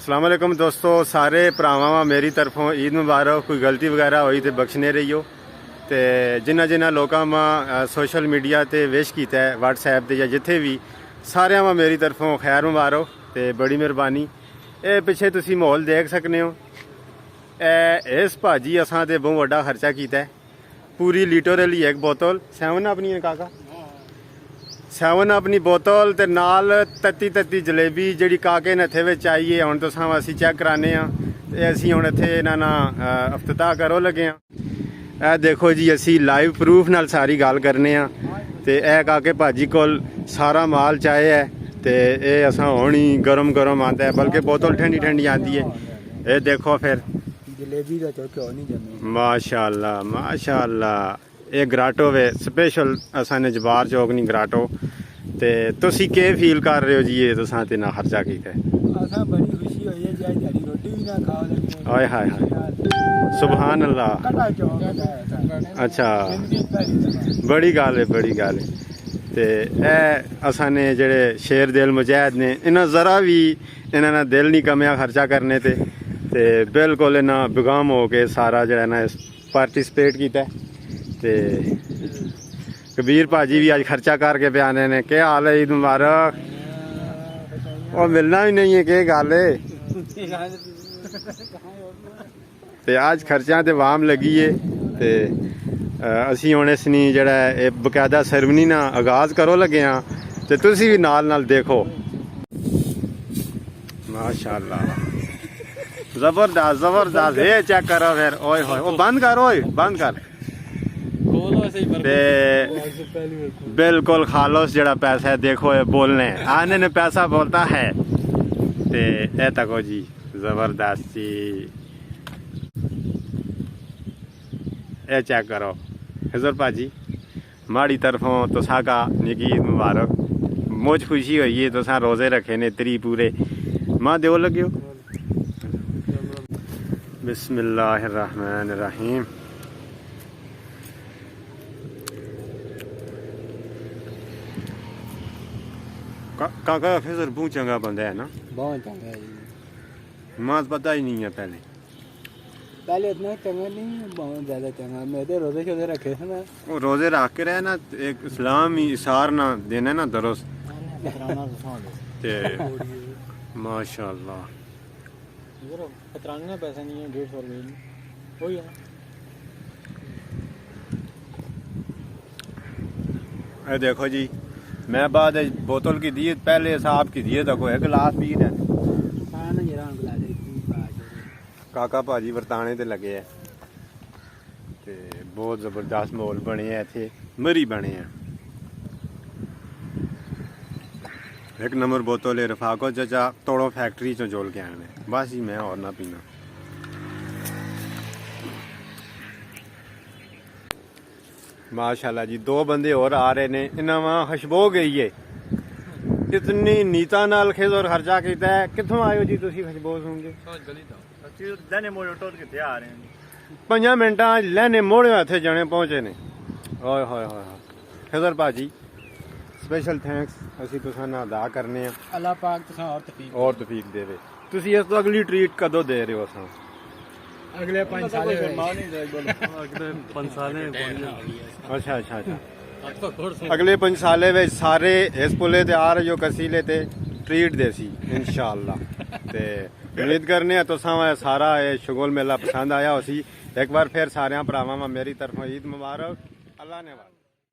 अस्सलाम वालेकुम दोस्तों, सारे भरावां मेरी तरफों ईद मुबारक। कोई गलती वगैरह हुई तो बख्शने रहियो। तो जिन्ना जिन्ना लोगों में सोशल मीडिया ते विश किया है व्हाट्सएप ते या जिथे भी, सारियां में मेरी तरफों खैर मुबारक तो बड़ी मेहरबानी। ये पिछे तुसी माहौल देख सकते हो। इस भाजी असां ते बहुत वड्डा खर्चा किया है। पूरी लीटर वाली एक बोतल 7 अपनी है काका, 7 अपनी बोतल ते नाल तत्ती तत्ती जलेबी जी काके ने इत्थे विच आई है। हुण तुसां असीं चैक कराने असीं हुण इत्थे इन्हां नाल इफ्तिताह करो लगे हाँ। देखो जी, असीं लाइव प्रूफ नाल सारी गल करने ते काके भाजी कोल सारा माल चाहे है ते ये असां हुण ही गरम गरम आंदा है, बल्कि बोतल ठंडी ठंडी आती है। ये देखो फिर जलेबी का चौक नहीं जमे। माशाअल्लाह माशाअल्लाह। ये ग्राटो वे स्पेशल असा ने जवार चौक नहीं ग्राटो। ते तुसी के फील कर रहे हो जी? ये तुसां ते ना खर्चा कीता है। असा बड़ी खुशी हुई है जी, आज रोटी भी ना खाओ लगे। हाय हाय हाय, सुभान अल्लाह। अच्छा, बड़ी गल है बड़ी गल है। ते असा ने जेड़े शेर दिल मुजाहिद ने, इन्हां जरा भी इन्हां दिल नहीं कमिया खर्चा करने ते बिल्कुल इन्हां बेगाम हो के सारा जड़ा ना पार्टिसिपेट किया। ते कबीर भाजी भी आज खर्चा करके पे आने ने। क्या हाल है? ईद मुबारक। और मिलना भी नहीं है, क्या गल है? ते आज खर्चा ते वाम लगी है। ते असी हुण इसनी जड़ा बकायदा सेरेमनी ना आगाज करो लगे हाँ। ते तुसी भी नाल नाल देखो। माशाअल्लाह, जबरदस्त जबरदस्त। ये चेक करो फिर। ओए होए, ओ बंद कर, ओए बंद कर। बिल्कुल खालस जड़ा पैसा है। देखो ये बोलने आने ने पैसा बोलता है। ते ए तको जी, जबरदस्त जी। ए चेक करो हजर भाजी, माड़ी तरफों तुसा का निकी ईद मुबारक। मुझ खुशी हुई है, तुसा रोजे रखे ने 3 पूरे। माँ देव लगे हो। बिस्मिल्लाहिर्रहमानिर्रहीम। काका फिर बहुत चंगा बंदा है ना? बहुत चंगा है जी। मां पता ही नहीं है पहले इतना चंगा नहीं, बहुत ज्यादा चंगा। मैं तो रोजे शोजे रखे थे ना। वो रोजे रख के रहे ना, एक इस्लाम ही इशार ना देना ना दुरुस्त। माशाअल्लाह। पतराना पैसा नहीं है, 150 रुपये वही है। देखो जी, मैं बाद बोतल की दी, पहले साहब की दिए तक एक गिलास पी रहे। काका भाजी वरताने ते लगे है। ते बहुत जबरदस्त माहौल बने है, इत्थे मरी बने हैं। एक नंबर बोतल है रफाको चाचा तोड़ो फैक्ट्री चो जोल के आने। बस ही मैं और ना पीना। माशाल्लाह जी, 2 बंदे और आ रहे ने। इन्हां वहां खुशबू गई है। इतनी नीता नाल खेजोर खर्चा किया है। कितों आए हो जी तुसी? खुशबू होंगे 5 मिनटा लैने मोड़े इत्थे जने पहुंचे ने। ओए होए होए, खजर भाजी स्पेशल थैंक्स असी तुसां नाल अदा करने आ। अल्लाह पाक तुसां और तौफीक देवे। तुसी इस तो अगली ट्रीट कदों दे रहे हो? असां अगले 5 साल अच्छा अच्छा अच्छा। अगले 5 साले में सारे इस पुले ते आ रहे हो कसीले ते ट्रीट देसी इंशाअल्लाह। ते उम्मीद करने तुसां सारा ये शुगल मेला पसंद आया उसी। एक बार फिर सारे भरावां मेरी तरफों ईद मुबारक। अल्लाह ने